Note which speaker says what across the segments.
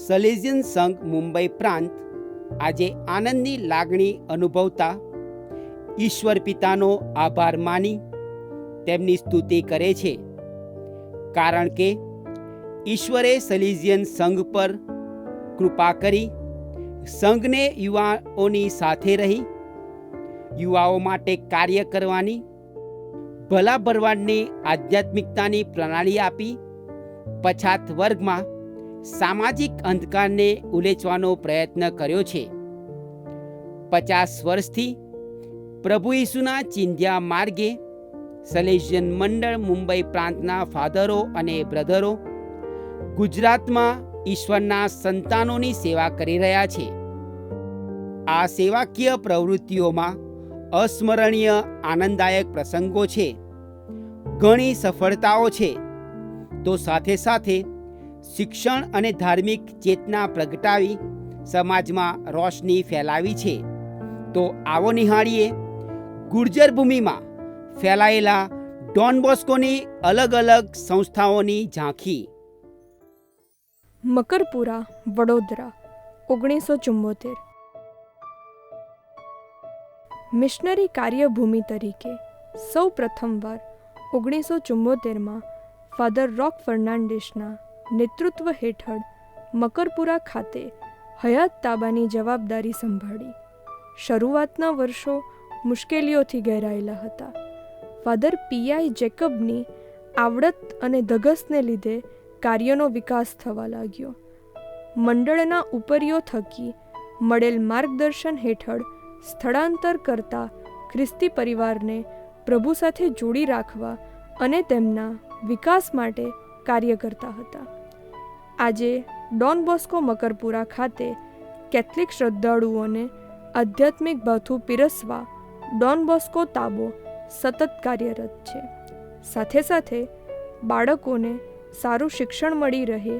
Speaker 1: સલેઝિયન સંઘ મુંબઈ પ્રાંત આજે આનંદની લાગણી અનુભવતા ઈશ્વર પિતાનો આભાર માની તેમની સ્તુતિ કરે છે, કારણ કે ઈશ્વરે સલેઝિયન સંઘ પર કૃપા કરી સંઘને યુવાઓની સાથે રહી યુવાઓ માટે કાર્ય કરવાની, ભલા ભરવાડની આધ્યાત્મિકતાની પ્રણાલી આપી પછાત વર્ગમાં સામાજિક અંધકારને ઉલેચવાનો પ્રયત્ન કર્યો છે. 50 વર્ષથી પ્રભુ ઈસુના ચિંધ્યા માર્ગે સલેઝિયન મંડળ મુંબઈ પ્રાંતના ફાધરો અને બ્રધરો ગુજરાતમાં ઈશ્વરના સંતાનોની સેવા કરી રહ્યા છે. આ સેવાકીય પ્રવૃત્તિઓમાં અસ્મરણીય આનંદદાયક પ્રસંગો છે, ઘણી સફળતાઓ છે, તો સાથે સાથે શિક્ષણ અને ધાર્મિક ચેતના પ્રગટાવી સમાજમાં રોશની ફેલાવી છે. તો આવો નિહાળીએ ગુર્જર ભૂમિમાં ફેલાયેલા ડોન બોસ્કોની અલગ અલગ સંસ્થાઓની ઝાંખી.
Speaker 2: મકરપુરા, વડોદરા, 1974. મિશનરી કાર્યભૂમિ તરીકે સૌ પ્રથમવાર 1974માં ફાધર રોક ફર્નાન્ડિસના નેતૃત્વ હેઠળ મકરપુરા ખાતે હયાત તાબાની જવાબદારી સંભાળી. શરૂઆતના વર્ષો મુશ્કેલીઓથી ઘેરાયેલા હતા. ફાધર પીઆઈ જેકબની આવડત અને ધગશને લીધે કાર્યનો વિકાસ થવા લાગ્યો. મંડળના ઉપરીઓ થકી મળેલ માર્ગદર્શન હેઠળ સ્થળાંતર કરતા ખ્રિસ્તી પરિવારને પ્રભુ સાથે જોડી રાખવા અને તેમના વિકાસ માટે કાર્ય કરતા હતા. આજે ડોન બોસ્કો મકરપુરા ખાતે કેથલિક શ્રદ્ધાળુઓને આધ્યાત્મિક ભાથું પીરસવા ડોન બોસ્કો તાબો સતત કાર્યરત છે. સાથે સાથે બાળકોને સારું શિક્ષણ મળી રહે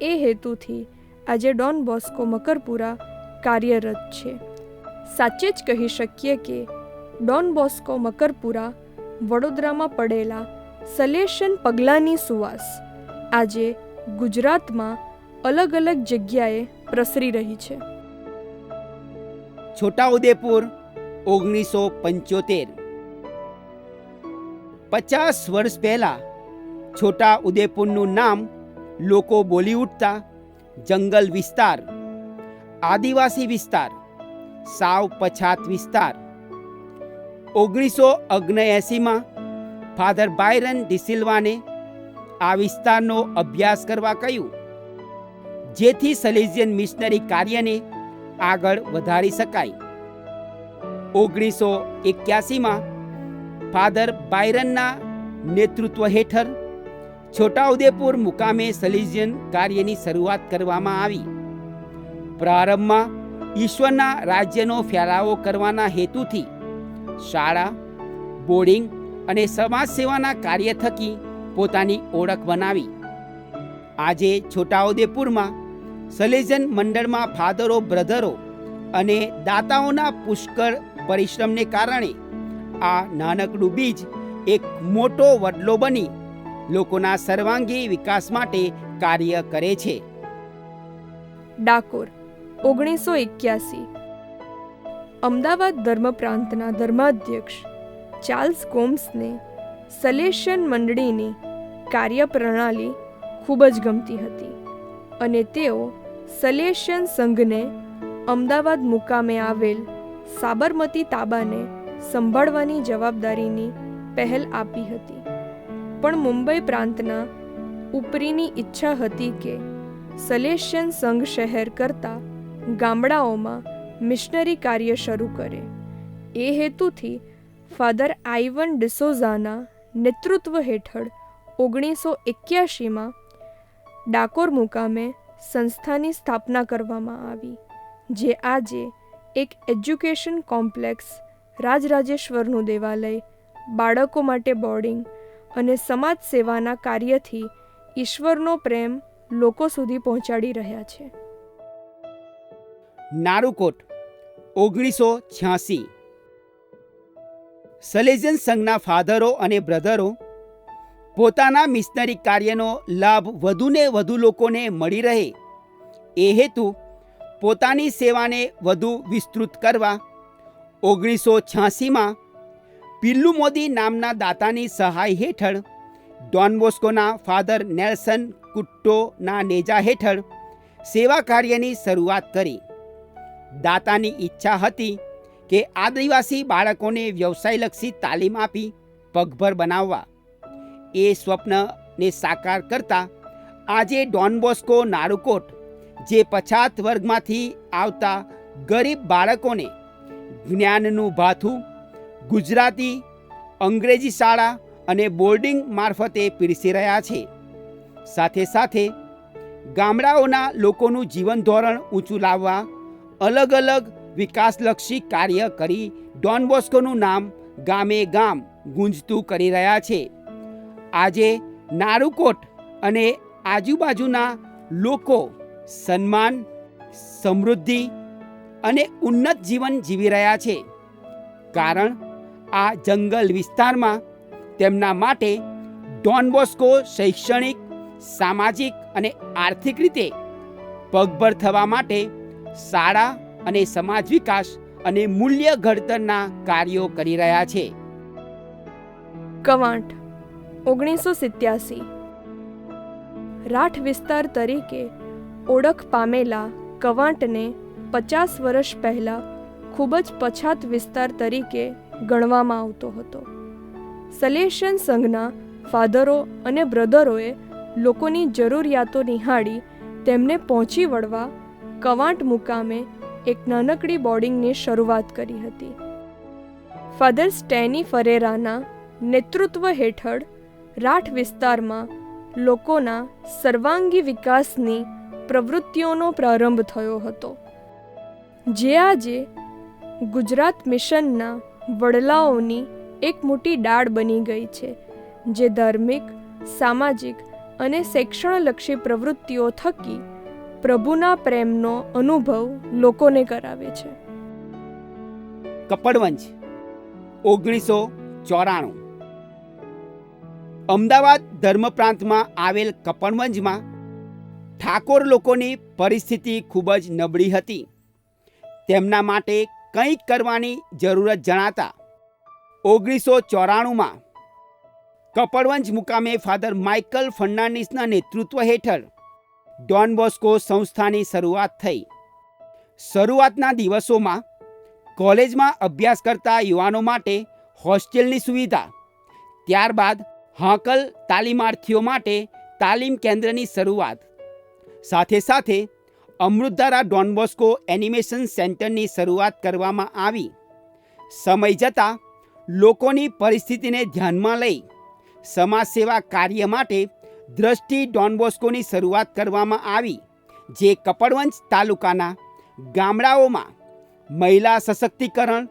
Speaker 2: એ હેતુથી આજે ડોન બોસ્કો મકરપુરા કાર્યરત છે. સાચે જ કહી શકીએ કે ડોન બોસ્કો મકરપુરા વડોદરામાં પડેલા સલેશિયન પગલાંની સુવાસ આજે ગુજરાતમાં અલગ અલગ જગ્યાએ પ્રસરી રહી છે.
Speaker 1: છોટાઉદેપુર, 1975. 50 વર્ષ પહેલા છોટા ઉદેપુરનું નામ લોકો બોલી ઉઠતા જંગલ વિસ્તાર, આદિવાસી વિસ્તાર, સાવ પછાત વિસ્તાર. 1979માં ફાધર બાયરન ડિસિલ્વાને આ વિસ્તારનો અભ્યાસ કરવા કહ્યું, જેથી સલેઝિયન મિશનરી કાર્યને આગળ વધારી શકાય. 1981માં ફાધર બાયરનના નેતૃત્વ હેઠળ છોટાઉદેપુર મુકામે સલેઝિયન કાર્યની શરૂઆત કરવામાં આવી. પ્રારંભમાં ઈશ્વરના રાજ્યનો ફેલાવો કરવાના હેતુથી શાળા, બોર્ડિંગ અને સમાજ સેવાના કાર્ય થકી પોતાની ઓળખ બનાવી. આજે છોટાઉદેપુરમાં સલેઝિયન મંડળમાં ફાધરો, બ્રધરો અને દાતાઓના પુષ્કળ પરિશ્રમને કારણે આ નાનકડું બીજ એક મોટો વડલો બની લોકોના સર્વાંગી વિકાસ માટે કાર્ય કરે છે.
Speaker 2: ડાકોર, 1981. અમદાવાદ ધર્મ પ્રાંતના ધર્માધ્યક્ષ ચાર્લ્સ કોમ્સને સલેશિયન મંડળીની કાર્યપ્રણાલી ખૂબ જ ગમતી હતી અને તેઓ સલેશિયન સંઘને અમદાવાદ મુકામે આવેલ સાબરમતી તાબાને સંભાળવાની જવાબદારીની પહેલ આપી હતી. પણ મુંબઈ પ્રાંતના ઉપરીની ઈચ્છા હતી કે સલેશિયન સંઘ શહેર કરતાં ગામડાઓમાં મિશનરી કાર્ય શરૂ કરે. એ હેતુથી ફાધર આઇવન ડિસોઝાના નેતૃત્વ હેઠળ 1981માં ડાકોર મુકામે સંસ્થાની સ્થાપના કરવામાં આવી, જે આજે એક એજ્યુકેશન કોમ્પ્લેક્સ, રાજરાજેશ્વરનું દેવાલય, બાળકો માટે બોર્ડિંગ અને સમાજ સેવાના કાર્યથી ઈશ્વરનો પ્રેમ લોકો સુધી પહોંચાડી રહ્યા છે.
Speaker 1: નારુકોટ, 1986. સલેઝિયન સંઘના ફાધરો અને બ્રધરો પોતાના મિશનરી કાર્યનો લાભ વધુને વધુ લોકોને મળી રહે એ હેતુ પોતાની સેવાને વધુ વિસ્તૃત કરવા 1986માં પિલ્લુ મોદી નામના દાતાની સહાય હેઠળ ડોન બોસ્કોના ફાધર નેલ્સન કુટ્ટોના નેજા હેઠળ સેવા કાર્યની શરૂઆત કરી. દાતાની ઈચ્છા હતી કે આદિવાસી બાળકોને વ્યવસાયલક્ષી તાલીમ આપી પગભર બનાવવા. એ સ્વપ્નને સાકાર કરતા આજે ડોન બોસ્કો નારુકોટ, જે પછાત વર્ગમાંથી આવતા ગરીબ બાળકોને જ્ઞાનનું ભાથું ગુજરાતી, અંગ્રેજી શાળા અને બોર્ડિંગ મારફતે પીરસી રહ્યા છે. સાથે સાથે ગામડાઓના લોકોનું જીવન ધોરણ ઊંચું લાવવા અલગ અલગ વિકાસલક્ષી કાર્ય કરી ડોન બોસ્કોનું નામ ગામે ગામ ગુંજતું કરી રહ્યા છે. આજે નારુકોટ અને આજુબાજુના લોકો સન્માન, સમૃદ્ધિ અને ઉન્નત જીવન જીવી રહ્યા છે, કારણ આ જંગલ વિસ્તારમાં તેમના માટે ડોન બોસ્કો શૈક્ષણિક, સામાજિક અને આર્થિક રીતે પગભર થવા માટે શાળા અને સમાજ વિકાસ અને મૂલ્ય ઘડતરના કાર્યો કરી રહ્યા છે.
Speaker 2: કવાંટ 1987 રાઠ વિસ્તાર તરીકે ઓળખ પામેલા કવાંટને 50 વર્ષ પહેલાં ખૂબ જ પછાત વિસ્તાર તરીકે ગણવામાં આવતો હતો. સલેશન સંઘના ફાધરો અને બ્રધરોએ લોકોની જરૂરિયાતો નિહાળી તેમને પહોંચી વળવા કવાંટ મુકામે એક નાનકડી બોર્ડિંગની શરૂઆત કરી હતી. ફાધર સ્ટેની ફરેરાના નેતૃત્વ હેઠળ રાઠ વિસ્તારમાં લોકોના સર્વાંગી વિકાસની પ્રવૃત્તિઓનો પ્રારંભ થયો હતો, જે આજે ગુજરાત મિશનના વડલાઓની એક મોટી ડાળ બની ગઈ છે, જે ધાર્મિક, સામાજિક અને શૈક્ષણલક્ષી પ્રવૃત્તિઓ થકી પ્રભુના પ્રેમનો અનુભવ લોકોને કરાવે છે.
Speaker 1: કપડવંજ 1994 અમદાવાદ ધર્મ પ્રાંતમાં આવેલ કપડવંજમાં ઠાકોર લોકોની પરિસ્થિતિ ખૂબ જ નબળી હતી. તેમના માટે કંઈક કરવાની જરૂરત જણાતા 1994માં કપડવંજ મુકામે ફાધર માઇકલ ફર્નાન્ડીસના નેતૃત્વ હેઠળ ડોન બોસ્કો સંસ્થાની શરૂઆત થઈ. શરૂઆતના દિવસોમાં કોલેજમાં અભ્યાસ કરતા યુવાનો માટે હોસ્ટેલની સુવિધા, ત્યારબાદ હાંકલ તાલીમાર્થીઓ માટે તાલીમ કેન્દ્રની શરૂઆત, સાથે સાથે અમૃતધારા ડોન બોસ્કો એનિમેશન સેન્ટરની શરૂઆત કરવામાં આવી. સમય જતાં લોકોની પરિસ્થિતિને ધ્યાનમાં લઈ સમાજ સેવા કાર્ય માટે દ્રષ્ટિ ડોન બોસ્કોની શરૂઆત કરવામાં આવી, જે કપડવંજ તાલુકાના ગામડાઓમાં મહિલા સશક્તિકરણ,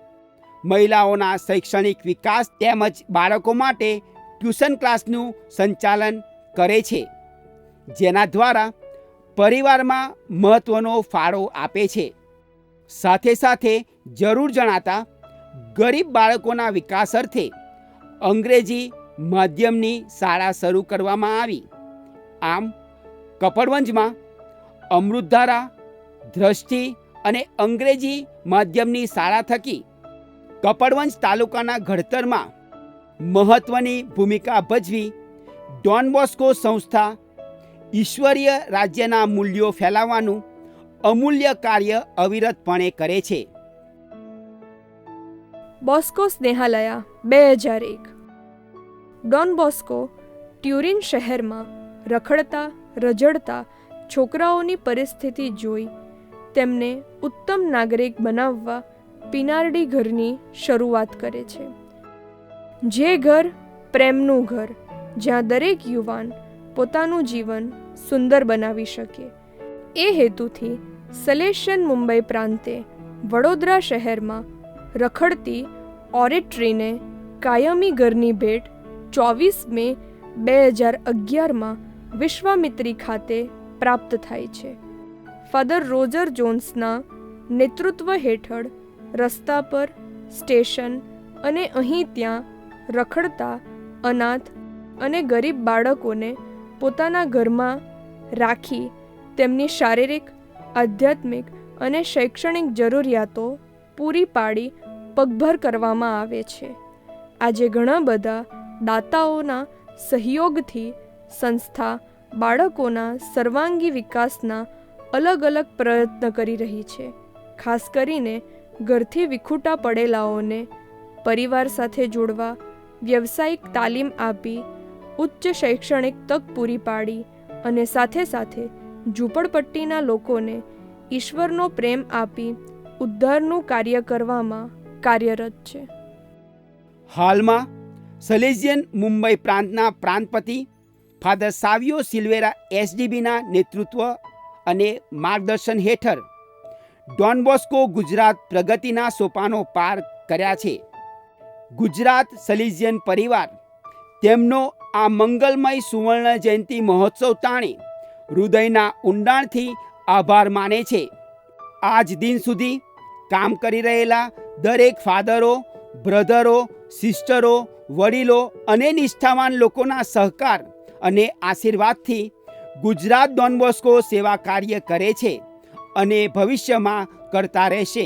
Speaker 1: મહિલાઓના શૈક્ષણિક વિકાસ તેમજ બાળકો માટે ટ્યુશન ક્લાસનું સંચાલન કરે છે, જેના દ્વારા પરિવારમાં મહત્ત્વનો ફાળો આપે છે. સાથે સાથે જરૂર જણાતા ગરીબ બાળકોના વિકાસ અર્થે અંગ્રેજી માધ્યમની શાળા શરૂ કરવામાં આવી. આમ કપડવંજમાં અમૃતધારા, દ્રષ્ટિ અને અંગ્રેજી માધ્યમની શાળા થકી કપડવંજ તાલુકાના ઘડતરમાં મહત્ત્વની ભૂમિકા ભજવી ડોન બોસ્કો સંસ્થા ઈશ્વરીય રાજ્યના મૂલ્યો ફેલાવવાનું અમૂલ્ય કાર્ય અવિરતપણે કરે છે.
Speaker 2: બોસ્કો સ્નેહાલયા 2001 ડોન બોસ્કો ટ્યુરિન શહેરમાં રખડતા રજડતા છોકરાઓની પરિસ્થિતિ જોઈ તેમને ઉત્તમ નાગરિક બનાવવા પીનારડી ઘરની શરૂઆત કરે છે. જે ઘર પ્રેમનું ઘર, જ્યાં દરેક યુવાન પોતાનું જીવન સુંદર બનાવી શકે. એ હેતુથી સલેશન મુંબઈ પ્રાંતે વડોદરા શહેરમાં રખડતી ઓરેટ્રીને કાયમી ઘરની ભેટ 24 મે 2011માં વિશ્વામિત્રી ખાતે પ્રાપ્ત થાય છે. ફાધર રોજર જોન્સના નેતૃત્વ હેઠળ રસ્તા પર, સ્ટેશન અને અહીં ત્યાં રખડતા અનાથ અને ગરીબ બાળકોને પોતાના ઘરમાં રાખી તેમની શારીરિક આધ્યાત્મિક અને શૈક્ષણિક જરૂરિયાતો પૂરી પાડી પગભર કરવામાં આવે છે. આજે ઘણા બધા દાતાઓના સહયોગથી સંસ્થા બાળકોના સર્વાંગી વિકાસના અલગ અલગ પ્રયત્ન કરી રહી છે. ખાસ કરીને ઘરથી વિખૂટા પડેલાઓને પરિવાર સાથે જોડવા, વ્યવસાયિક તાલીમ આપી, ઉચ્ચ શૈક્ષણિક તક પૂરી પાડી અને સાથે સાથે ઝૂંપડપટ્ટીના લોકોને ઈશ્વરનો પ્રેમ આપી ઉદ્ધારનું કાર્ય કરવામાં કાર્યરત છે.
Speaker 1: હાલમાં સલેઝિયન મુંબઈ પ્રાંતના પ્રાંતપતિ ફાધર સાવિયો સિલ્વેરા એસડીબીના નેતૃત્વ અને માર્ગદર્શન હેઠળ ડોન બોસ્કો ગુજરાત પ્રગતિના સોપાનો પાર કર્યા છે. ગુજરાત સલેઝિયન પરિવાર તેમનો આ મંગલમય સુવર્ણ જયંતિ મહોત્સવ તાણે હૃદયના ઊંડાણથી આભાર માને છે. આજ દિન સુધી કામ કરી રહેલા દરેક ફાધરો, બ્રધરો, સિસ્ટરો, વડીલો અને નિષ્ઠાવાન લોકોના સહકાર અને આશીર્વાદથી ગુજરાત ડોન બોસ્કો સેવા કાર્ય કરે છે અને ભવિષ્યમાં કરતા રહેશે.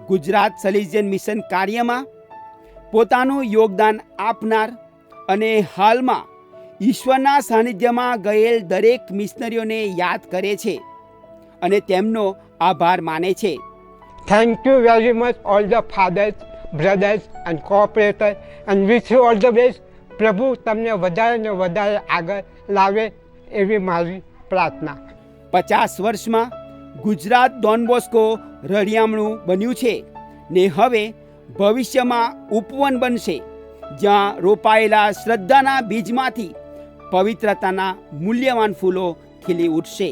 Speaker 1: ગુજરાત સલેઝિયન મિશન કાર્યમાં પોતાનું યોગદાન આપનાર અને હાલમાં ઈશ્વરના સાનિધ્યમાં ગયેલ દરેક મિશનરીઓને યાદ કરે છે અને તેમનો આભાર માને છે.
Speaker 3: Thank you very much all the fathers, brothers and cooperators and wish you all the best. પ્રભુ તમને વધારે ને વધારે આગળ લાવે એવી મારી પ્રાર્થના.
Speaker 1: 50 વર્ષમાં ગુજરાત ડોન બોસ્કો રળિયામણું બન્યું છે ને હવે ભવિષ્યમાં ઉપવન બનશે, જ્યાં રોપાયેલા શ્રદ્ધાના બીજમાંથી પવિત્રતાના મૂલ્યવાન ફૂલો ખીલી ઉઠશે.